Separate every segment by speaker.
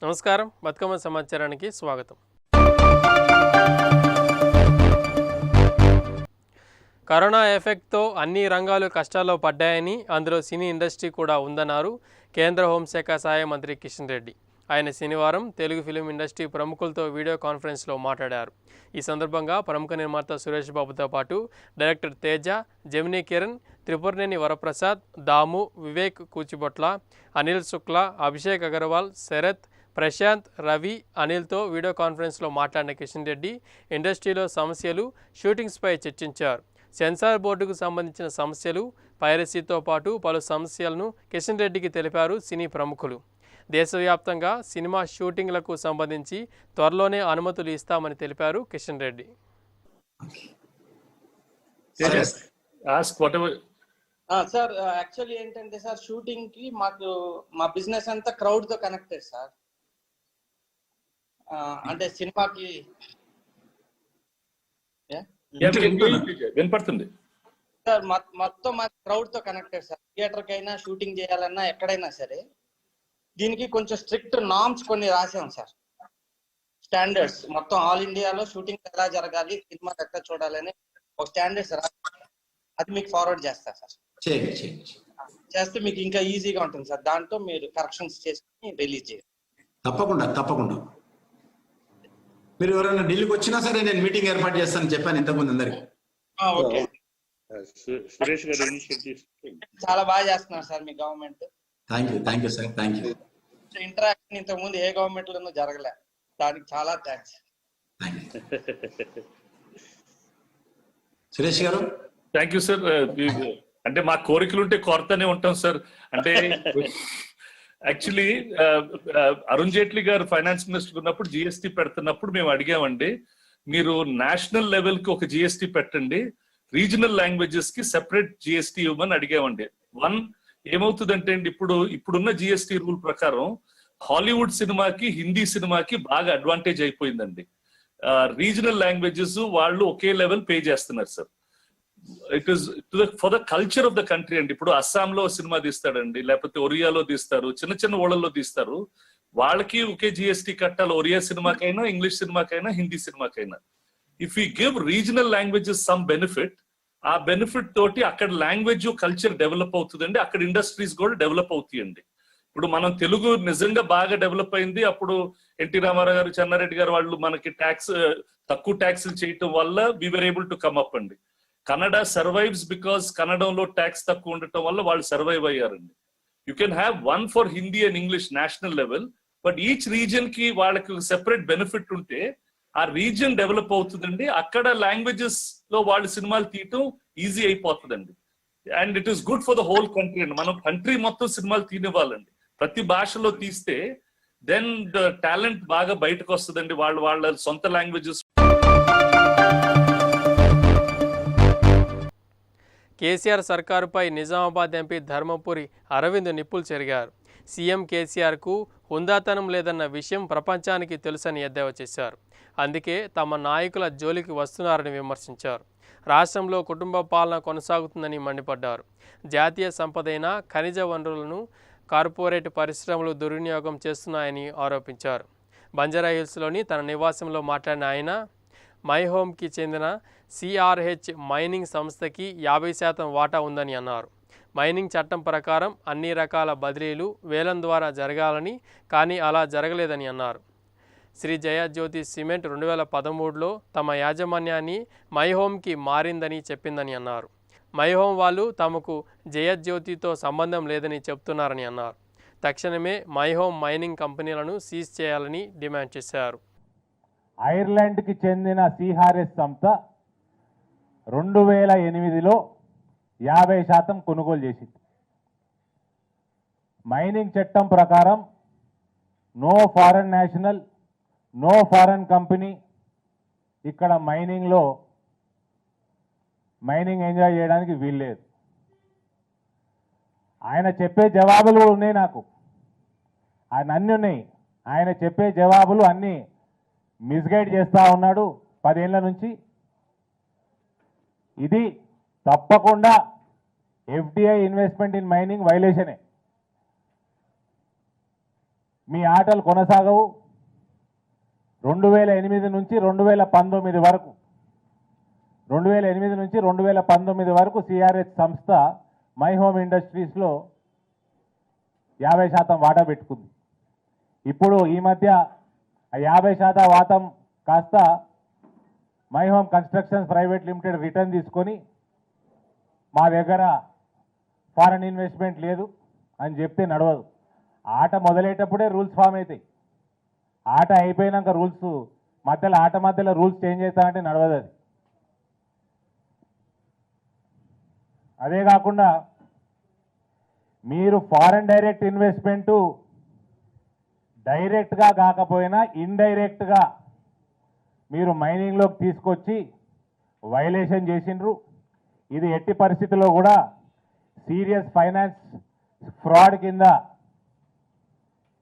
Speaker 1: నమస్కారం. బతుకమ్మ సమాచారానికి స్వాగతం. కరోనా ఎఫెక్ట్తో అన్ని రంగాలు కష్టాల్లో పడ్డాయని, అందులో సినీ ఇండస్ట్రీ కూడా ఉందన్నారు కేంద్ర హోంశాఖ సహాయ మంత్రి కిషన్ రెడ్డి. ఆయన శనివారం తెలుగు ఫిలిం ఇండస్ట్రీ ప్రముఖులతో వీడియో కాన్ఫరెన్స్లో మాట్లాడారు. ఈ సందర్భంగా ప్రముఖ నిర్మాత సురేష్ బాబుతో పాటు డైరెక్టర్ తేజ, జెమినీ కిరణ్, త్రిపురనేని వరప్రసాద్, దాము, వివేక్ కూచిబొట్ల, అనిల్ శుక్లా, అభిషేక్ అగర్వాల్, శరత్, ప్రశాంత్, రవి, అనిల్తో వీడియో కాన్ఫరెన్స్లో మాట్లాడిన కిషన్ రెడ్డి ఇండస్ట్రీలో సమస్యలు, షూటింగ్స్పై చర్చించారు. సెన్సార్ బోర్డుకు సంబంధించిన సమస్యలు, పైరసీతో పాటు పలు సమస్యలను కిషన్ రెడ్డికి తెలిపారు సినీ ప్రముఖులు. దేశవ్యాప్తంగా సినిమా షూటింగ్లకు సంబంధించి త్వరలోనే అనుమతులు ఇస్తామని తెలిపారు కిషన్ రెడ్డి.
Speaker 2: సార్ యాక్చువల్లీ ఏంటంటే సార్, షూటింగ్ కి మా బిజినెస్ అంతా క్రౌడ్ తో కనెక్టెడ్ సార్. అంటే సినిమాకి
Speaker 3: వినపడుతుంది
Speaker 2: సార్, మొత్తం మా క్రౌడ్ తో కనెక్టెడ్ సార్. థియేటర్ కైనా షూటింగ్ చేయాలన్నా ఎక్కడైనా సరే దీనికి కొంచెం స్ట్రిక్ట్ నార్మ్స్ కొన్ని రాసాం సార్. స్టాండర్డ్స్ మొత్తం ఆల్ ఇండియాలో షూటింగ్ ఎలా జరగాలి, సినిమా ఎక్కడ చూడాలని ఒక స్టాండర్డ్స్ రాసి అది మీకు ఫార్వర్డ్ చేస్తా సార్. చేస్తే మీకు ఇంకా ఈజీగా ఉంటుంది సార్. దాంట్లో మీరు కరెక్షన్స్ చేసుకుని రిలీజ్ చేయాలి.
Speaker 4: తప్పకుండా మీరు ఎవరైనా ఢిల్లీకి వచ్చినా సరే నేను మీటింగ్ ఏర్పాటు చేస్తానని చెప్పాను ఇంతకుముందు అందరికి.
Speaker 3: సురేష్ గారు
Speaker 2: చాలా బాగా చేస్తున్నారు sir me government.
Speaker 4: Thank you sir. Thank you.
Speaker 2: Interaction ఇంతకుముందు ఏ గవర్నమెంట్ లోనూ జరగలే, దానికి చాలా థ్యాంక్స్.
Speaker 4: సురేష్ గారు
Speaker 3: థ్యాంక్ యూ సార్. అంటే మా కోరికలు ఉంటే కోరుతూనే ఉంటాం సార్. అంటే యాక్చువల్లీ అరుణ్ జైట్లీ గారు ఫైనాన్స్ మినిస్టర్ ఉన్నప్పుడు జిఎస్టీ పెడుతున్నప్పుడు మేము అడిగామండి, మీరు నేషనల్ లెవెల్ కి ఒక జిఎస్టీ పెట్టండి, రీజనల్ లాంగ్వేజెస్ కి సెపరేట్ జిఎస్టీ ఇవ్వమని అడిగామండి. ఏమవుతుందంటే అండి, ఇప్పుడున్న జిఎస్టీ రూల్ ప్రకారం హాలీవుడ్ సినిమాకి, హిందీ సినిమాకి బాగా అడ్వాంటేజ్ అయిపోయిందండి. రీజనల్ లాంగ్వేజెస్ వాళ్ళు ఒకే లెవెల్ పే చేస్తున్నారు sir. It is for the culture of the country అండి. ఇప్పుడు అస్సాంలో సినిమా తీస్తాడండి, లేకపోతే ఒరియాలో తీస్తారు, చిన్న చిన్న ఊళ్ళల్లో తీస్తారు, వాళ్ళకి ఒకే జిఎస్టీ కట్టాలి. ఒరియా సినిమాకైనా, ఇంగ్లీష్ సినిమాకైనా, హిందీ సినిమాకైనా. If you give regional languages some benefit, ఆ బెనిఫిట్ తోటి అక్కడ లాంగ్వేజ్ కల్చర్ డెవలప్ అవుతుందండి, అక్కడ ఇండస్ట్రీస్ కూడా డెవలప్ అవుతాయండి. ఇప్పుడు మనం తెలుగు నిజంగా బాగా డెవలప్ అయింది అప్పుడు ఎన్టీ రామారావు గారు, చెన్నారెడ్డి గారు వాళ్ళు మనకి తక్కువ ట్యాక్స్లు చేయటం వల్ల we were able to come up అండి. కన్నడ సర్వైవ్స్ బికాస్ కన్నడంలో ట్యాక్స్ తక్కువ ఉండటం వల్ల వాళ్ళు సర్వైవ్ అయ్యారండి. You can have one for Hindi and English national level, but each region కి వాళ్ళకి సెపరేట్ బెనిఫిట్ ఉంటే ఆ రీజన్ డెవలప్ అవుతుందండి. అక్కడ లాంగ్వేజెస్ లో వాళ్ళు సినిమాలు తీయటం ఈజీ అయిపోతుందండి. And it is good for the whole country అండి. మనం కంట్రీ మొత్తం సినిమాలు తీనివ్వాలండి. ప్రతి భాషలో తీస్తే దెన్ ద టాలెంట్ బాగా బయటకు వస్తుందండి. వాళ్ళ సొంత లాంగ్వేజెస్.
Speaker 1: కేసీఆర్ సర్కారుపై నిజామాబాద్ ఎంపీ ధర్మపురి అరవింద్ నిప్పులు చెరిగారు. సీఎం కేసీఆర్కు హుందాతనం లేదన్న విషయం ప్రపంచానికి తెలుసని ఎద్దేవా చేశారు. అందుకే తమ నాయకుల జోలికి వస్తున్నారని విమర్శించారు. రాష్ట్రంలో కుటుంబ పాలన కొనసాగుతుందని మండిపడ్డారు. జాతీయ సంపదైన ఖనిజ వనరులను కార్పొరేట్ పరిశ్రమలు దుర్వినియోగం చేస్తున్నాయని ఆరోపించారు. బంజారాహిల్స్లోని తన నివాసంలో మాట్లాడిన ఆయన, మై హోమ్కి చెందిన సిఆర్హెచ్ మైనింగ్ సంస్థకి 50% వాటా ఉందని అన్నారు. మైనింగ్ చట్టం ప్రకారం అన్ని రకాల బదిలీలు వేలం ద్వారా జరగాలని, కానీ అలా జరగలేదని అన్నారు. శ్రీ జయజ్యోతి సిమెంట్ 2013లో తమ యాజమాన్యాన్ని మై హోమ్కి మారిందని చెప్పిందని అన్నారు. మై హోమ్ వాళ్ళు తమకు జయజ్యోతితో సంబంధం లేదని చెప్తున్నారని అన్నారు. తక్షణమే మై హోమ్ మైనింగ్ కంపెనీలను సీజ్ చేయాలని డిమాండ్ చేశారు.
Speaker 5: ఐర్లాండ్కి చెందిన సిఆర్హెచ్ సంస్థ 2008లో 50% కొనుగోలు చేసింది. మైనింగ్ చట్టం ప్రకారం no foreign national, no foreign company ఇక్కడ మైనింగ్ ఎంజాయ్ చేయడానికి వీల్లేదు. ఆయన చెప్పే జవాబులు ఉన్నాయి, నాకు ఆయన అన్నీ ఉన్నాయి. ఆయన చెప్పే జవాబులు అన్నీ మిస్గైడ్ చేస్తూ ఉన్నాడు 10 ఏళ్ల నుంచి. ఇది తప్పకుండా ఎఫ్డిఐ ఇన్వెస్ట్మెంట్ ఇన్ మైనింగ్ వైలేషనే. మీ ఆటలు కొనసాగవు. 2008 నుంచి 2019 వరకు 2008 నుంచి 2019 వరకు సిఆర్హెచ్ సంస్థ మై హోమ్ ఇండస్ట్రీస్లో 50% వాటా పెట్టుకుంది. ఇప్పుడు ఈ మధ్య ఆ 50% వాటం కాస్త my home constructions private limited return తీసుకొని మా దగ్గర ఫారెన్ ఇన్వెస్ట్మెంట్ లేదు అని చెప్తే నడవదు. ఆట మొదలయ్యేటప్పుడే రూల్స్ ఫామ్ అవుతాయి. ఆట అయిపోయినాక రూల్స్ మధ్యలో రూల్స్ చేంజ్ అవుతాయంటే నడవదు అది. అదే కాకుండా మీరు ఫారెన్ డైరెక్ట్ ఇన్వెస్ట్మెంటు డైరెక్ట్గా కాకపోయినా ఇండైరెక్ట్గా మీరు మైనింగ్లోకి తీసుకొచ్చి వైలేషన్ చేసిండ్రు. ఇది ఎట్టి పరిస్థితుల్లో కూడా సీరియస్ ఫైనాన్స్ ఫ్రాడ్ కింద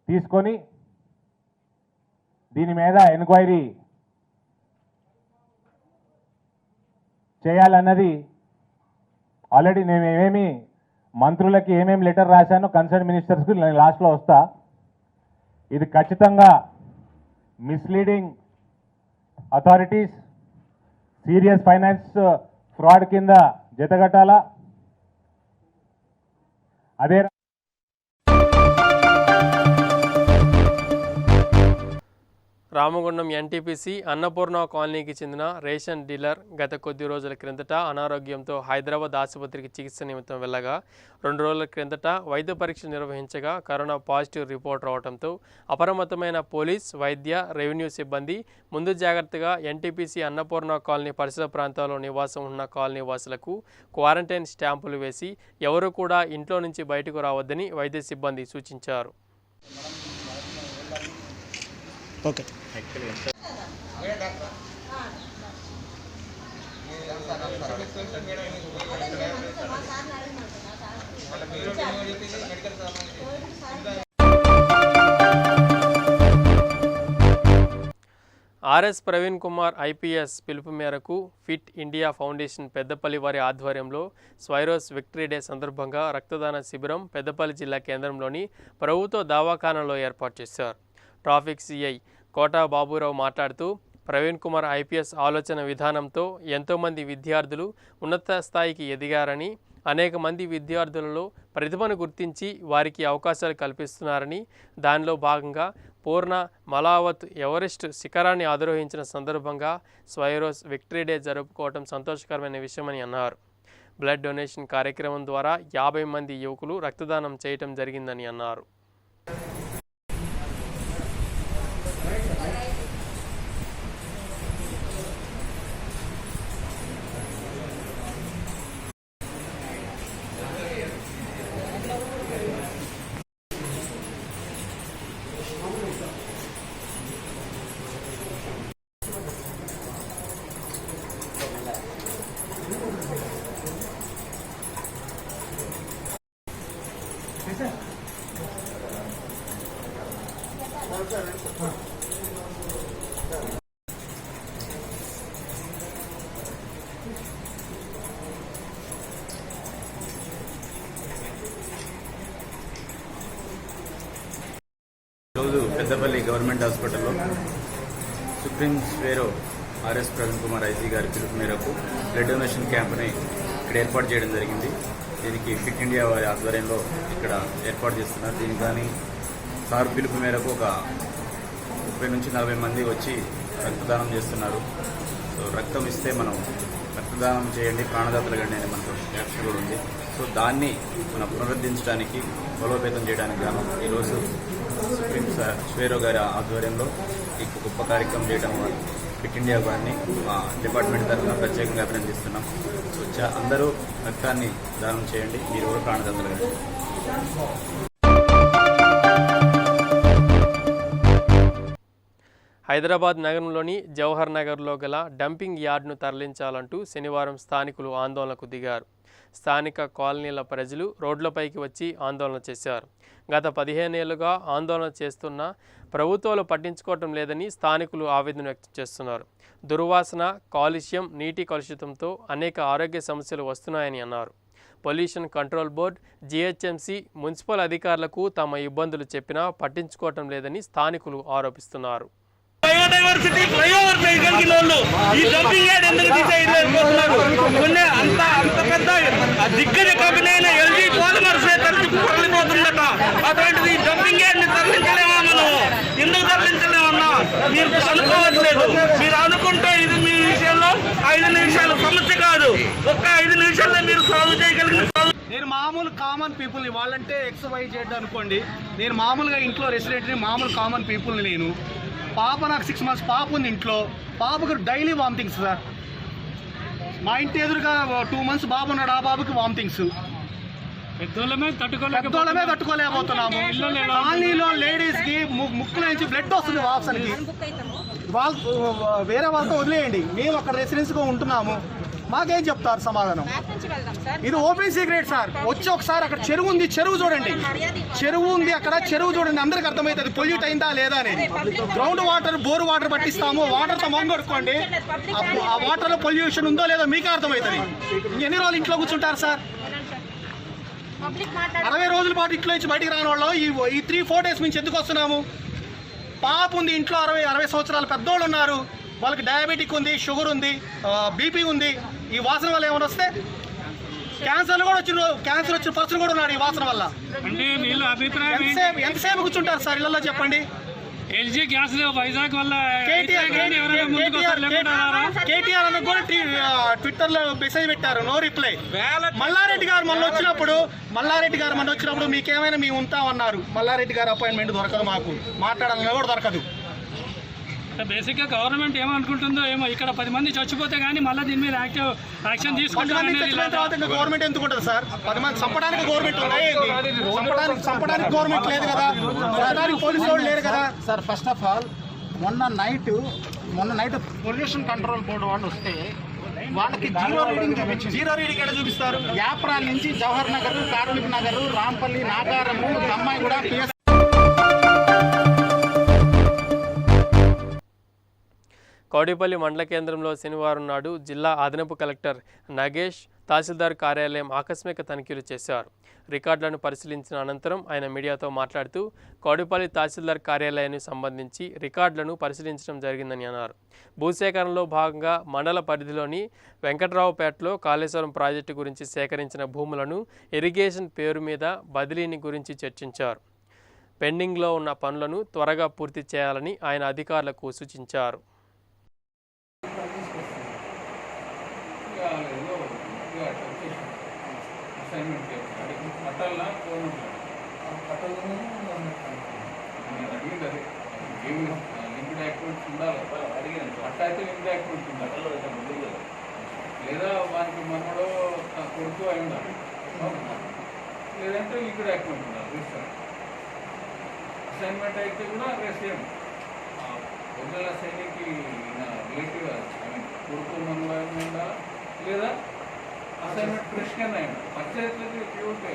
Speaker 5: తీసుకొని దీని మీద ఎంక్వైరీ చేయాలన్నది ఆల్రెడీ నేను మంత్రులకి ఏమేమి లెటర్ రాశానో కన్సర్న్ మినిస్టర్స్కి నేను లాస్ట్లో వస్తా. ఇది ఖచ్చితంగా misleading authorities serious finance fraud కింద జతగట్టాలా. అదే
Speaker 1: రామగుండం ఎన్టీపీసీ అన్నపూర్ణ కాలనీకి చెందిన రేషన్ డీలర్ గత కొద్ది రోజుల క్రిందట అనారోగ్యంతో హైదరాబాద్ ఆసుపత్రికి చికిత్స నిమిత్తం వెళ్ళగా 2 రోజుల క్రిందట వైద్య పరీక్ష నిర్వహించగా కరోనా పాజిటివ్ రిపోర్ట్ రావడంతో అప్రమత్తమైన పోలీస్, వైద్య, రెవెన్యూ సిబ్బంది ముందు జాగ్రత్తగా ఎన్టీపీసీ అన్నపూర్ణ కాలనీ పరిసర ప్రాంతాల్లో నివాసం ఉన్న కాలనీ వాసులకు క్వారంటైన్ స్టాంపులు వేసి ఎవరూ కూడా ఇంట్లో నుంచి బయటకు రావద్దని వైద్య సిబ్బంది సూచించారు.
Speaker 6: Okay.
Speaker 1: RS Praveen Kumar IPS పిలుపు మేరకు ఫిట్ ఇండియా ఫౌండేషన్ పెద్దపల్లి వారి ఆధ్వర్యంలో స్వైరోస్ విక్టరీ డే సందర్భంగా రక్తదాన శిబిరం పెద్దపల్లి జిల్లా కేంద్రంలోని ప్రభుత్వ దవాఖానాలో ఏర్పాటు చేశారు. ట్రాఫిక్ సిఐ కోటా బాబురావు మాట్లాడుతూ ప్రవీణ్ కుమార్ ఐపీఎస్ ఆలోచన విధానంతో ఎంతోమంది విద్యార్థులు ఉన్నత స్థాయికి ఎదిగారని, అనేక మంది విద్యార్థులలో ప్రతిభను గుర్తించి వారికి అవకాశాలు కల్పిస్తున్నారని, దానిలో భాగంగా పూర్ణ మలావత్ ఎవరెస్ట్ శిఖరాన్ని అధిరోహించిన సందర్భంగా స్వైరోస్ విక్టరీ డే జరుపుకోవడం సంతోషకరమైన విషయమని అన్నారు. బ్లడ్ డొనేషన్ కార్యక్రమం ద్వారా 50 మంది యువకులు రక్తదానం చేయటం జరిగిందని అన్నారు.
Speaker 7: ఈరోజు పెద్దపల్లి గవర్నమెంట్ హాస్పిటల్లో సుప్రీం స్వేరో ఆర్ఎస్ ప్రవీణ్ కుమార్ ఐసీ గారి పిలుపు మేరకు బ్లడ్ డొనేషన్ క్యాంప్ని ఇక్కడ ఏర్పాటు చేయడం జరిగింది. దీనికి ఫిట్ ఇండియా వారి ఆధ్వర్యంలో ఇక్కడ ఏర్పాటు చేస్తున్నారు. దీనికి కానీ సార్ పిలుపు మేరకు ఒక 30 నుంచి 40 మంది వచ్చి రక్తదానం చేస్తున్నారు. సో రక్తం ఇస్తే మనం రక్తదానం చేయండి, ప్రాణదాతలు కండి అని మనకు క్యాప్షన్ కూడా ఉంది. సో దాన్ని మనం పునరుద్ధరించడానికి, బలోపేతం చేయడానికి గాను ఈరోజు సుప్రీం స్వేరో గారి ఆధ్వర్యంలో ఈ గొప్ప కార్యక్రమం చేయడం ఫిట్ ఇండియా వారిని మా డిపార్ట్మెంట్ తరఫున ప్రత్యేకంగా అభినందిస్తున్నాం. సో అందరూ రక్తాన్ని దానం చేయండి, మీరు కూడా ప్రాణదాతలు కండి.
Speaker 1: హైదరాబాద్ నగరంలోని జవహర్ నగర్లో గల డంపింగ్ యార్డ్ను తరలించాలంటూ శనివారం స్థానికులు ఆందోళనకు దిగారు. స్థానిక కాలనీల ప్రజలు రోడ్లపైకి వచ్చి ఆందోళన చేశారు. గత 15 ఏళ్లుగా ఆందోళన చేస్తున్న ప్రభుత్వాలు పట్టించుకోవటం లేదని స్థానికులు ఆవేదన వ్యక్తం చేస్తున్నారు. దుర్వాసన, కాలుష్యం, నీటి కలుషితంతో అనేక ఆరోగ్య సమస్యలు వస్తున్నాయని అన్నారు. Pollution control board, GHMC, municipal అధికారులకు తమ ఇబ్బందులు చెప్పినా పట్టించుకోవటం లేదని స్థానికులు ఆరోపిస్తున్నారు.
Speaker 6: బయోడైవర్సిటీ ఫ్లైఓవర్ చేయగలిగిన వాళ్ళు ఈ డంపింగ్ యార్డ్ ఎందుకు తీసేయలేకపోతున్నారు? కొన్ని అంత పెద్ద దిగ్గజ కంపెనీ అయిన ఎల్జీ పాలిమర్స్ తరలిపోతుందట. అటువంటిది ఈ డంపింగ్ యార్డ్ ని తరలించలేమా? మనం ఎందుకు తరలించలేమన్నా మీరు అనుకోవట్లేదు. మీరు అనుకుంటే ఇది మీ విషయంలో 5 నిమిషాల సమస్య కాదు, ఒక్క 5 నిమిషాల్లో మీరు సాల్వ్ చేయగలిగిన.
Speaker 8: నేను మామూలు కామన్ పీపుల్ని, వాళ్ళంటే XYZ అనుకోండి. నేను మామూలుగా ఇంట్లో రెసిడెంట్ని, మామూలు కామన్ పీపుల్ని. నేను పాప, నాకు 6 months పాప ఉంది ఇంట్లో. పాపకు డైలీ వామిటింగ్స్ సార్. మా ఇంటి ఎదురుగా 2 months బాబు ఉన్నాడు, ఆ బాబుకి వామిటింగ్స్. పెద్దోళ్ళమే తట్టుకోలేకపోతున్నాము. కాలనీలో లేడీస్ కి ముక్కులో నుంచి బ్లడ్ వస్తుంది వాసనకి. వాళ్ళు వేరే వాళ్ళతో వదిలేయండి, మేము అక్కడ రెసిడెన్స్గా ఉంటున్నాము. మాకేం చెప్తారు సమాధానం? ఇది ఓపెన్ సీక్రెట్ సార్. వచ్చి ఒకసారి అక్కడ చెరువు ఉంది, చెరువు చూడండి. చెరువు ఉంది అక్కడ, చెరువు చూడండి, అందరికి అర్థమవుతుంది పొల్యూట్ అయిందా లేదా అనేది. గ్రౌండ్ వాటర్, బోర్ వాటర్ పట్టిస్తాము, వాటర్తో మొంగొడుకోండి. ఆ వాటర్లో పొల్యూషన్ ఉందో లేదో మీకే అర్థమవుతుంది. ఎన్ని రోజులు ఇంట్లో కూర్చుంటారు సార్? 60 రోజుల పాటు ఇంట్లో నుంచి బయటికి రాని వాళ్ళు ఈ 3-4 days నుంచి ఎందుకు వస్తున్నాము? పాప ఉంది ఇంట్లో, 60 సంవత్సరాల పెద్దోళ్ళు ఉన్నారు, వాళ్ళకి డయాబెటిక్ ఉంది, షుగర్ ఉంది, బీపీ ఉంది. ఈ వాసన వల్ల ఏమైనా వస్తే క్యాన్సర్ వచ్చిన పర్సన్ కూడా ఉన్నాడు ఈ వాసన వల్ల. ఎంతసేపు కూర్చుంటారు సార్ ఇళ్ళల్లో చెప్పండి?
Speaker 6: ఎల్జీ గ్యాస్ వైజాగ్ వల్ల
Speaker 8: కేటీఆర్ అన్న కూడా ట్విట్టర్ లో మెసేజ్ పెట్టారు, నో రిప్లై. మల్లారెడ్డి గారు మొన్న వచ్చినప్పుడు మీకేమైనా మేము ఉంటామన్నారు. మల్లారెడ్డి గారు అపాయింట్మెంట్ దొరకదు, మాకు మాట్లాడాలని కూడా దొరకదు.
Speaker 6: బేసిక్ గా గవర్నమెంట్ ఏమనుకుంటుందో ఏమో, ఇక్కడ 10 మంది చచ్చిపోతే గానీ మళ్ళీ దీని మీద యాక్షన్ తీసుకుంటారు.
Speaker 8: గవర్నమెంట్ ఎందుకు ఉంటుంది సార్? 10 మంది చంపడానికి గవర్నమెంట్ చంపడానికి గవర్నమెంట్ లేదు కదా, పోలీసు వాళ్ళు లేరు కదా సార్. ఫస్ట్ ఆఫ్ ఆల్ మొన్న నైట్ పొల్యూషన్ కంట్రోల్ బోర్డు వాళ్ళు వస్తే వాళ్ళకి జీరో రీడింగ్ ఎక్కడ చూపిస్తారు? యాప్రాల్ నుంచి జవహర్ నగర్, కార్మిక్ నగర్, రాంపల్లి, నాగారము, అమ్మాయి కూడా PS.
Speaker 1: కౌడిపల్లి మండల కేంద్రంలో శనివారం నాడు జిల్లా అదనపు కలెక్టర్ నగేష్ తహసీల్దార్ కార్యాలయం ఆకస్మిక తనిఖీలు చేశారు. రికార్డులను పరిశీలించిన అనంతరం ఆయన మీడియాతో మాట్లాడుతూ కౌడిపల్లి తహసీల్దార్ కార్యాలయానికి సంబంధించి రికార్డులను పరిశీలించడం జరిగిందని అన్నారు. భూసేకరణలో భాగంగా మండల పరిధిలోని వెంకట్రావుపేటలో కాళేశ్వరం ప్రాజెక్టు గురించి సేకరించిన భూములను ఇరిగేషన్ పేరు మీద బదిలీని గురించి చర్చించారు. పెండింగ్లో ఉన్న పనులను త్వరగా పూర్తి చేయాలని ఆయన అధికారులకు సూచించారు.
Speaker 9: లేదా వానికి మనలో కొడుకు అయి ఉండాలి, లేదంటే లిక్విడ్ యాక్టివిటీ ఉండాలి. అసైన్మెంట్ అయితే కూడా సేమ్ ఒరిజినల్ అసైన్కి రిలేటివ్ కొడుకు మనలో అయి ఉండాలి, లేదా అసైన్మెంట్ ఫ్రెష్గా అయి ఉండాలి. పంచాయతీలకి ప్యూరిటీ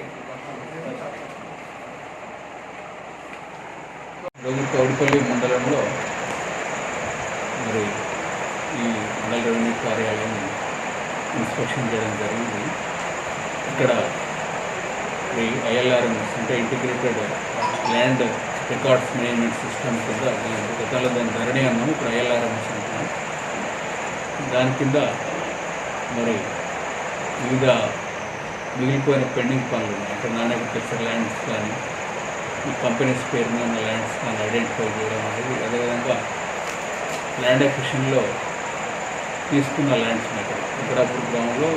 Speaker 9: కౌడిపల్లి మండలంలో మరి ఈ మండల రెవెన్యూ కార్యాలయం ఇన్స్పెక్షన్ చేయడం జరిగింది. ఇక్కడ ఈ ILRMS అంటే integrated land records management system కింద గతంలో దాని ధరణి అన్నాము, ఇప్పుడు ILRMS అంటున్నాం. దాని కింద మరి వివిధ మిగిలిపోయిన పెండింగ్ పనులు ఉన్నాయి. అంటే నాన్ అగ్రికల్చర్ ల్యాండ్స్ కానీ, ఈ కంపెనీస్ పేరు మీద ఉన్న ల్యాండ్స్ కానీ ఐడెంటిఫై చేయడం అనేది, అదేవిధంగా ల్యాండ్ అక్విజిషన్లో తీసుకున్న ల్యాండ్స్ ఇక్కడ గ్రామంలో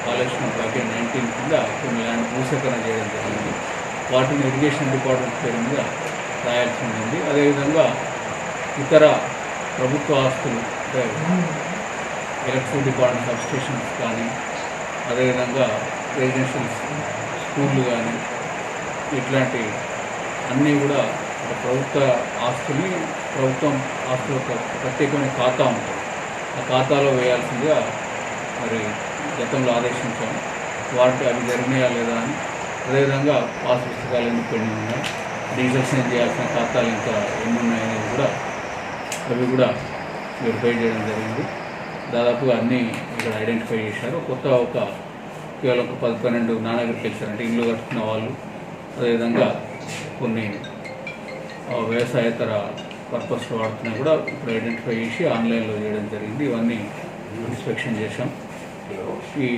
Speaker 9: కాళేశ్వరం ప్యాకేజ్ 19 కింద కొన్ని ల్యాండ్ భూసేకరణ చేయడం జరిగింది. వాటిని ఇరిగేషన్ డిపార్ట్మెంట్ పేరు మీద రాయాల్సి ఉంటుంది. అదేవిధంగా ఇతర ప్రభుత్వ ఆస్తులు అంటే ఎలక్ట్రిసిటీ డిపార్ట్మెంట్ సబ్స్టేషన్స్ కానీ, అదేవిధంగా రెసిడెన్షియల్ స్కూళ్ళు కానీ, ఇట్లాంటి అన్నీ కూడా ప్రభుత్వ ఆస్తుల్ని ప్రభుత్వం ఆస్తులకు ప్రత్యేకమైన ఖాతా ఉంటుంది, ఆ ఖాతాలో వేయాల్సిందిగా మరి గతంలో ఆదేశించాము. వాటి అవి జరిగినాయా లేదా అని, అదేవిధంగా పాస్ పుస్తకాలు ఎన్ని పెండింగ్ ఉన్నాయి, రిజిస్ట్రేషన్ చేయాల్సిన ఖాతాలు ఇంకా ఎన్ని ఉన్నాయనేది కూడా అవి కూడా వెరిఫై చేయడం జరిగింది. దాదాపుగా అన్నీ ఇక్కడ ఐడెంటిఫై చేశారు. కొత్త ఒక కేవలం ఒక 10-12 నాన్నగారికి తెలిసారు, అంటే ఇల్లు కట్టుకున్న వాళ్ళు, అదేవిధంగా కొన్ని వ్యవసాయేతర పర్పస్లో వాడుతున్నాయి కూడా ఇప్పుడు ఐడెంటిఫై చేసి ఆన్లైన్లో చేయడం జరిగింది. ఇవన్నీ ఇన్స్పెక్షన్ చేశాం. ఈ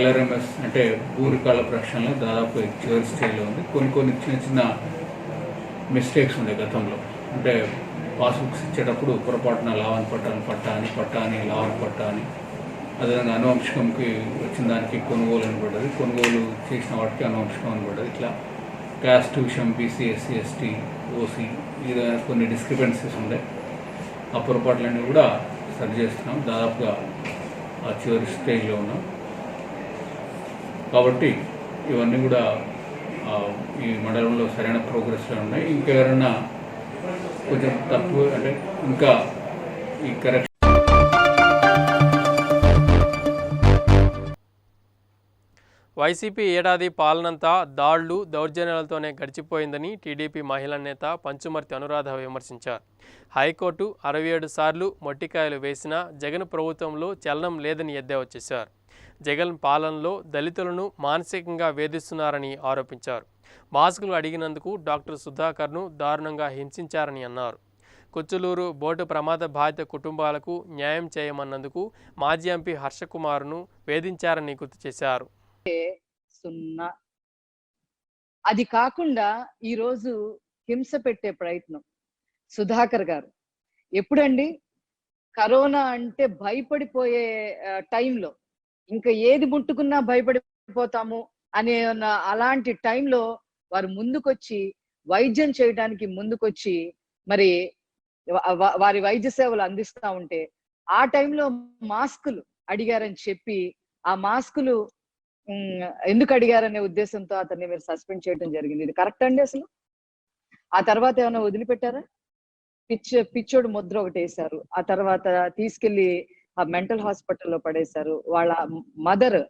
Speaker 9: LRMS అంటే భూ రికార్డుల ప్రక్షాళన దాదాపు చివరి స్టేజ్లో ఉంది. కొన్ని చిన్న మిస్టేక్స్ ఉండే గతంలో, అంటే పాస్బుక్స్ ఇచ్చేటప్పుడు పొరపాటున లావన్ పట్టా అని లావన్ పట్టా అని, అదేవిధంగా అనువంశికంకి వచ్చిన దానికి కొనుగోలు అని పడ్డది, కొనుగోలు చేసిన వాటికి అనువంశకం అని పడ్డది. ఇట్లా క్యాస్ట్ విషయం BC SC ST OC ఈ విధమైన కొన్ని డిస్క్రిపెన్సీస్ ఉండే. ఆ పొరపాట్లన్నీ కూడా సరి చేస్తున్నాం. దాదాపుగా ఆ చివరి స్టేజ్లో ఉన్నాం. కాబట్టి ఇవన్నీ కూడా ఈ మండలంలో సరైన ప్రోగ్రెస్లో ఉన్నాయి. ఇంకెవరైనా కొంచెం తక్కువ అంటే ఇంకా ఈ కరెక్ట్
Speaker 1: వైసీపీ ఏడాది పాలనంతా దాడులు దౌర్జన్యాలతోనే గడిచిపోయిందని టీడీపీ మహిళా నేత పంచుమర్తి అనురాధ విమర్శించారు. హైకోర్టు 67 సార్లు మొట్టికాయలు వేసినా జగన్ ప్రభుత్వంలో చలనం లేదని ఎద్దేవా చేశారు. జగన్ పాలనలో దళితులను మానసికంగా వేధిస్తున్నారని ఆరోపించారు. మాస్కులు అడిగినందుకు డాక్టర్ సుధాకర్ను దారుణంగా హింసించారని అన్నారు. కుచ్చులూరు బోటు ప్రమాద బాధిత కుటుంబాలకు న్యాయం చేయమన్నందుకు మాజీ ఎంపీ హర్షకుమార్ను వేధించారని గుర్తు చేశారు.
Speaker 10: 0 అది కాకుండా ఈరోజు హింస పెట్టే ప్రయత్నం సుధాకర్ గారు. ఎప్పుడండి? కరోనా అంటే భయపడిపోయే టైంలో, ఇంకా ఏది ముట్టుకున్నా భయపడిపోతాము అనే అలాంటి టైంలో వారు ముందుకొచ్చి వైద్యం చేయడానికి ముందుకొచ్చి మరి వారి వైద్య సేవలు అందిస్తా ఉంటే ఆ టైంలో మాస్కులు అడిగారని చెప్పి ఆ మాస్కులు ఎందుకు అడిగారనే ఉద్దేశంతో అతన్ని మీరు సస్పెండ్ చేయడం జరిగింది. ఇది కరెక్ట్ అండి? అసలు ఆ తర్వాత ఏమైనా వదిలిపెట్టారా? పిచ్చోడు ముద్ర ఒకటి వేశారు. ఆ తర్వాత తీసుకెళ్లి ఆ మెంటల్ హాస్పిటల్లో పడేశారు. వాళ్ళ మదర్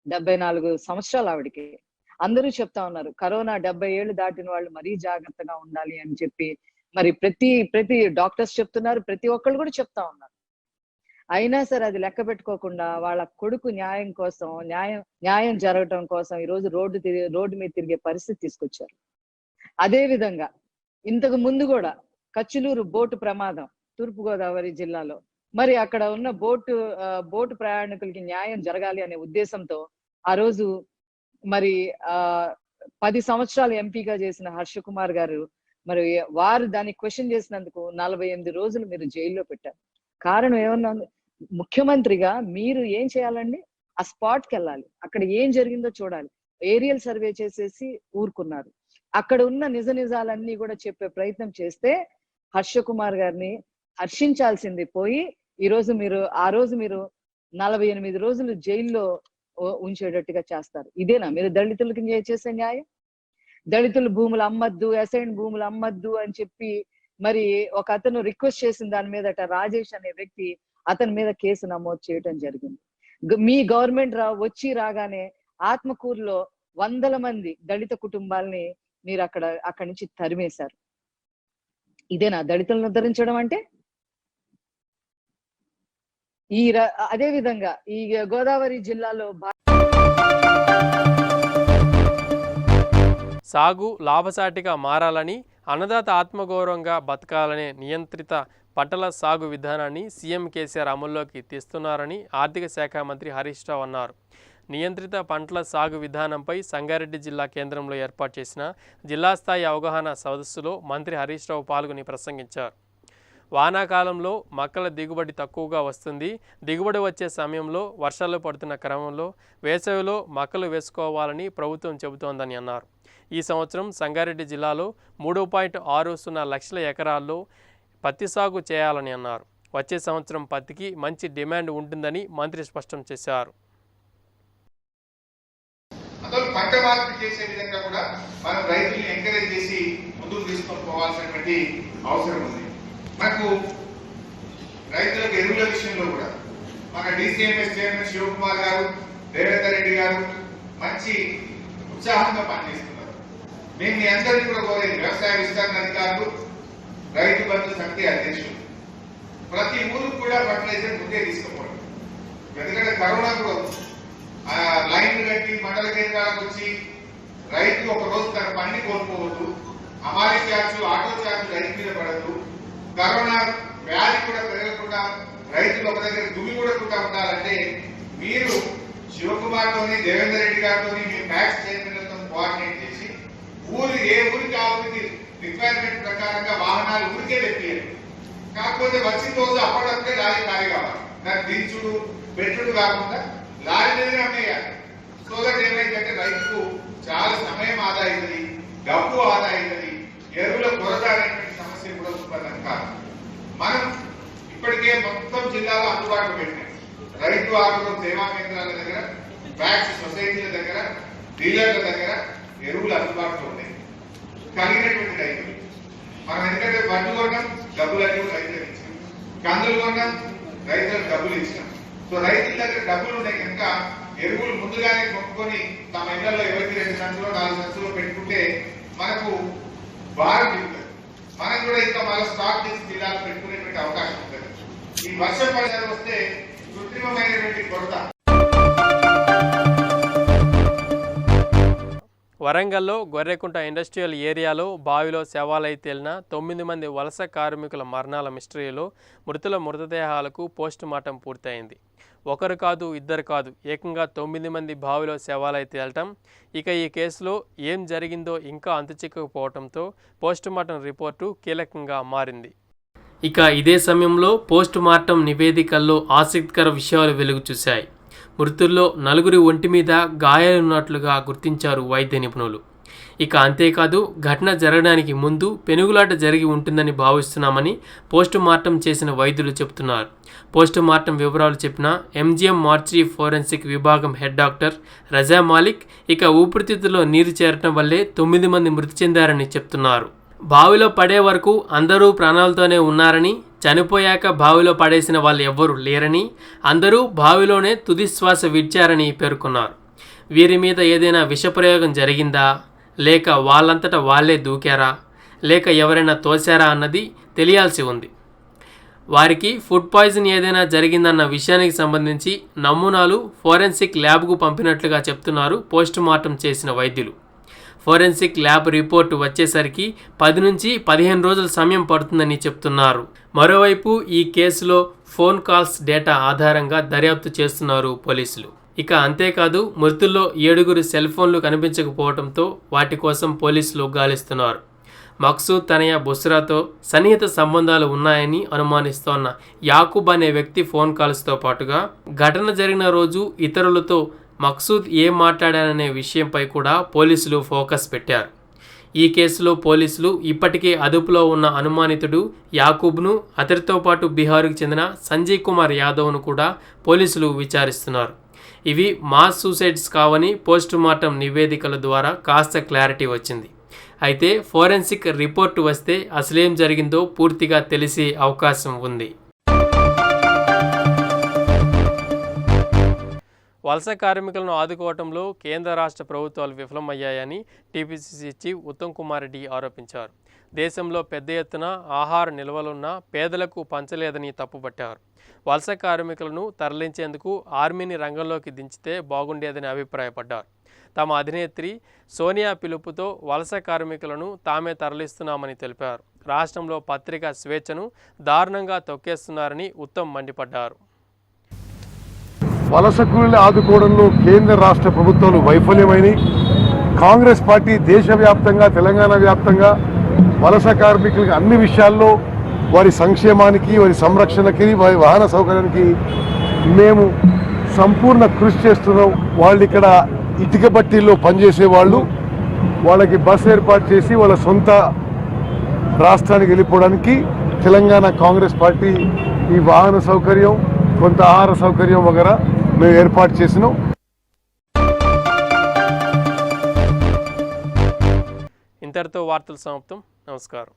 Speaker 10: 74 సంవత్సరాలు ఆవిడికి. అందరూ చెప్తా ఉన్నారు కరోనా 70 ఏళ్ళు దాటిన వాళ్ళు మరీ జాగ్రత్తగా ఉండాలి అని చెప్పి. మరి ప్రతి డాక్టర్స్ చెప్తున్నారు, ప్రతి ఒక్కళ్ళు కూడా చెప్తా ఉన్నారు. అయినా సరే అది లెక్క పెట్టుకోకుండా వాళ్ళ కొడుకు న్యాయం కోసం, న్యాయం జరగటం కోసం ఈరోజు రోడ్డు మీద తిరిగే పరిస్థితి తీసుకొచ్చారు. అదే విధంగా ఇంతకు ముందు కూడా కచ్చులూరు బోటు ప్రమాదం తూర్పుగోదావరి జిల్లాలో, మరి అక్కడ ఉన్న బోటు ప్రయాణికులకి న్యాయం జరగాలి అనే ఉద్దేశంతో ఆ రోజు మరి 10 సంవత్సరాలు ఎంపీగా చేసిన హర్షకుమార్ గారు మరి వారు దాన్ని క్వశ్చన్ చేసినందుకు 48 రోజులు మీరు జైల్లో పెట్టారు. కారణం ఏమన్నా? ముఖ్యమంత్రిగా మీరు ఏం చేయాలండి? ఆ స్పాట్కి వెళ్ళాలి, అక్కడ ఏం జరిగిందో చూడాలి. ఏరియల్ సర్వే చేసేసి ఊరుకున్నారు. అక్కడ ఉన్న నిజాలన్నీ కూడా చెప్పే ప్రయత్నం చేస్తే హర్షకుమార్ గారిని హర్షించాల్సింది పోయి ఆ రోజు మీరు 48 రోజులు జైల్లో ఉంచేటట్టుగా చేస్తారు. ఇదేనా మీరు దళితులకి చేసే న్యాయం? దళితుల భూములు అమ్మద్దు, అసైన్ భూములు అమ్మద్దు అని చెప్పి మరి ఒక అతను రిక్వెస్ట్ చేసిన దాని మీద రాజేష్ అనే వ్యక్తి అతని మీద కేసు నమోదు చేయడం జరిగింది. మీ గవర్నమెంట్ రాగానే ఆత్మకూరులో 100 మంది దళిత కుటుంబాలని మీరు అక్కడి నుంచి తరిమేశారు. ఇదేనా దళితులను ఉద్ధరించడం అంటే? అదే విధంగా ఈ గోదావరి జిల్లాలో
Speaker 1: సాగు లాభసాటిగా మారాలని, అన్నదాత ఆత్మగౌరవంగా బతకాలనే నియంత్రిత పంటల సాగు విధానాన్ని సీఎం కేసీఆర్ అమల్లోకి తెస్తున్నారని ఆర్థిక శాఖ మంత్రి హరీష్ రావు అన్నారు. నియంత్రిత పంటల సాగు విధానంపై సంగారెడ్డి జిల్లా కేంద్రంలో ఏర్పాటు చేసిన జిల్లా స్థాయి అవగాహన సదస్సులో మంత్రి హరీష్ రావు పాల్గొని ప్రసంగించారు. వానాకాలంలో మొక్కల దిగుబడి తక్కువగా వస్తుంది. దిగుబడి వచ్చే సమయంలో వర్షాలు పడుతున్న క్రమంలో వేసవిలో మొక్కలు వేసుకోవాలని ప్రభుత్వం చెబుతోందని అన్నారు. ఈ సంవత్సరం సంగారెడ్డి జిల్లాలో 3.60 లక్షల ఎకరాల్లో పత్తి సాగు చేయాలని అన్నారు. వచ్చే సంవత్సరం పత్తికి మంచి డిమాండ్ ఉంటుందని మంత్రి స్పష్టం చేశారు.
Speaker 11: పంట మార్పిడి చేసే విధంగా కూడా మనం రైతుల్ని ఎంకరేజ్ చేసి ముందుకు తీసుకొని పోవాల్సినటువంటి అవసరం ఉంది. మనకు రైతులకు ఎరువుల విషయంలో కూడా మన DCMS చైర్మన్ శివకుమార్ గారు, రేవంత్ రెడ్డి గారు మంచి ఉత్సాహంగా పనిచేస్తున్నారు. మేము మీ అందరికీ కూడా కోరేది, వ్యవసాయ విస్తరణ అధికారులు, రైతు బంధు సమితి అధ్యక్షులు, ప్రతి ఊరికి కూడా ఫర్టిలైజర్ ముందే తీసుకుపోవడం. ఎందుకంటే కరోనా కూడా లైన్లు కట్టి మండల కేంద్రాలకు వచ్చి రైతు ఒక రోజు తన పనిని కోల్పోవద్దు, హమాలీ ఛార్జీలు, ఆటో ఛార్జీలు రైతు మీద పడద్దు, కరోనా వ్యాధి కూడా పెరగకుండా రైతులు ఒక దగ్గర దుమ్మిగూడకుండా ఉండాలంటే మీరు శివకుమార్ తోని, దేవేందర్ రెడ్డి గారితో, మీ ట్యాక్స్ చైర్మన్లతో కోఆర్డినేట్ చేసి ఏ ఊరికి ఆ ఊరికి రిక్వైర్మెంట్ ప్రకారంగా వాహనాలు ఊరికే తెప్పియాలి. కాకపోతే వచ్చిన రోజు అప్పటికే లారీ ఖాళీ కావాలి, దాన్ని దించుడు పెట్టుడు కాకుండా లారీ మీదనే అమ్మేయాలి. సో దట్ ఏమైందంటే రైతుకు చాలా సమయం ఆదా అవుతుంది, డబ్బు ఆదా అవుతుంది, ఎరువుల కొరత అనేటువంటి సమస్య కూడా ఉత్పన్నం కాదు. మనం ఇప్పటికే మొత్తం జిల్లాలో అందుబాటులో పెట్టినాం. రైతు ఆగ్రహం సేవా కేంద్రాల దగ్గర, బ్యాక్స్ సొసైటీల దగ్గర, డీలర్ల దగ్గర ఎరువులు అందుబాటులో ఉన్నాయి. కలిగినటువంటి రైతులు మనం ఎందుకంటే వడ్లు కొన్నాం, డబ్బులన్నీ రైతులకు ఇచ్చాం, కందులు కొన్నాం, రైతులకు డబ్బులు ఇచ్చాం. సో రైతుల దగ్గర డబ్బులు ఉన్నాయి కనుక ఎరువులు ముందుగానే కొనుక్కొని తమ ఇళ్లలో ఎవరికి 2 సంచులు 4 సంచులు పెట్టుకుంటే మనకు భారం దిగుతుంది. మనం కూడా ఇంకా మళ్ళీ స్టాక్ చేసి జిల్లాలో పెట్టుకునేటువంటి అవకాశం ఉంటుంది. ఈ వర్షం పడిన వస్తే కృత్రిమమైనటువంటి కొరత.
Speaker 1: వరంగల్లో గొర్రెకుంట ఇండస్ట్రియల్ ఏరియాలో బావిలో శవాలై తేలిన 9 మంది వలస కార్మికుల మరణాల మిస్టరీలో మృతుల మృతదేహాలకు పోస్టుమార్టం పూర్తయింది. ఒకరు కాదు, ఇద్దరు కాదు, ఏకంగా 9 మంది బావిలో శవాలై తేలటం. ఇక ఈ కేసులో ఏం జరిగిందో ఇంకా అంతుచిక్కకపోవడంతో పోస్టుమార్టం రిపోర్టు కీలకంగా మారింది. ఇక ఇదే సమయంలో పోస్టుమార్టం నివేదికల్లో ఆసక్తికర విషయాలు వెలుగు చూశాయి. మృతుల్లో 4 ఒంటి మీద గాయాలున్నట్లుగా గుర్తించారు వైద్య నిపుణులు. ఇక అంతేకాదు, ఘటన జరగడానికి ముందు పెనుగులాట జరిగి ఉంటుందని భావిస్తున్నామని పోస్టుమార్టం చేసిన వైద్యులు చెబుతున్నారు. పోస్టుమార్టం వివరాలు చెప్పిన ఎంజిఎం మార్చి ఫోరెన్సిక్ విభాగం హెడ్ డాక్టర్ రజా మాలిక్ ఇక ఊపిరితిత్తులో నీరు చేరటం వల్లే 9 మంది మృతి చెందారని చెప్తున్నారు. బావిలో పడే వరకు అందరూ ప్రాణాలతోనే ఉన్నారని, చనిపోయాక బావిలో పడేసిన వాళ్ళు ఎవ్వరూ లేరని, అందరూ బావిలోనే తుది శ్వాస విడిచారని పేర్కొన్నారు. వీరి మీద ఏదైనా విషప్రయోగం జరిగిందా, లేక వాళ్ళంతటా వాళ్ళే దూకారా, లేక ఎవరైనా తోశారా అన్నది తెలియాల్సి ఉంది. వారికి ఫుడ్ పాయిజన్ ఏదైనా జరిగిందన్న విషయానికి సంబంధించి నమూనాలు ఫోరెన్సిక్ ల్యాబ్కు పంపినట్లుగా చెప్తున్నారు పోస్టుమార్టం చేసిన వైద్యులు. ఫోరెన్సిక్ ల్యాబ్ రిపోర్టు వచ్చేసరికి 10 నుంచి 15 రోజుల సమయం పడుతుందని చెప్తున్నారు. మరోవైపు ఈ కేసులో ఫోన్ కాల్స్ డేటా ఆధారంగా దర్యాప్తు చేస్తున్నారు పోలీసులు. ఇక అంతేకాదు, మృతుల్లో 7 సెల్ ఫోన్లు కనిపించకపోవడంతో వాటి కోసం పోలీసులు గాలిస్తున్నారు. మక్సూద్ తనయ బుస్రాతో సన్నిహిత సంబంధాలు ఉన్నాయని అనుమానిస్తోన్న యాకూబ్ అనే వ్యక్తి ఫోన్ కాల్స్తో పాటుగా ఘటన జరిగిన రోజు ఇతరులతో మక్సూద్ ఏం మాట్లాడారనే విషయంపై కూడా పోలీసులు ఫోకస్ పెట్టారు. ఈ కేసులో పోలీసులు ఇప్పటికే అదుపులో ఉన్న అనుమానితుడు యాకూబ్ను, అతడితో పాటు బీహార్కు చెందిన సంజయ్ కుమార్ యాదవ్ను కూడా పోలీసులు విచారిస్తున్నారు. ఇవి మాస్ సూసైడ్స్ కావని పోస్టుమార్టం నివేదికల ద్వారా కాస్త క్లారిటీ వచ్చింది. అయితే ఫోరెన్సిక్ రిపోర్టు వస్తే అసలేం జరిగిందో పూర్తిగా తెలిసే అవకాశం ఉంది. వలస కార్మికులను ఆదుకోవడంలో కేంద్ర రాష్ట్ర ప్రభుత్వాలు విఫలమయ్యాయని టీపీసీసీ చీఫ్ ఉత్తమ్ కుమార్ రెడ్డి ఆరోపించారు. దేశంలో పెద్ద ఎత్తున ఆహార నిల్వలున్న పేదలకు పంచలేదని తప్పుపట్టారు. వలస కార్మికులను తరలించేందుకు ఆర్మీని రంగంలోకి దించితే బాగుండేదని అభిప్రాయపడ్డారు. తమ అధినేత్రి సోనియా పిలుపుతో వలస కార్మికులను తామే తరలిస్తున్నామని తెలిపారు. రాష్ట్రంలో పత్రికా స్వేచ్ఛను దారుణంగా తొక్కేస్తున్నారని ఉత్తమ్ మండిపడ్డారు.
Speaker 12: వలస కూలీలను ఆదుకోవడంలో కేంద్ర రాష్ట్ర ప్రభుత్వాలు వైఫల్యమైనవి. కాంగ్రెస్ పార్టీ దేశవ్యాప్తంగా, తెలంగాణ వ్యాప్తంగా వలస కార్మికులకి అన్ని విషయాల్లో వారి సంక్షేమానికి, వారి సంరక్షణకి, వారి వాహన సౌకర్యానికి మేము సంపూర్ణ కృషి చేస్తున్నాం. వాళ్ళు ఇక్కడ ఇటుక బట్టీల్లో పనిచేసే వాళ్ళు, వాళ్ళకి బస్సు ఏర్పాటు చేసి వాళ్ళ సొంత రాష్ట్రానికి వెళ్ళిపోవడానికి తెలంగాణ కాంగ్రెస్ పార్టీ ఈ వాహన సౌకర్యం, కొంత ఆహార సౌకర్యం వగైరా మేము ఏర్పాటు చేసినాం.
Speaker 1: ఇంతటితో వార్తలు సమాప్తం. నమస్కారం.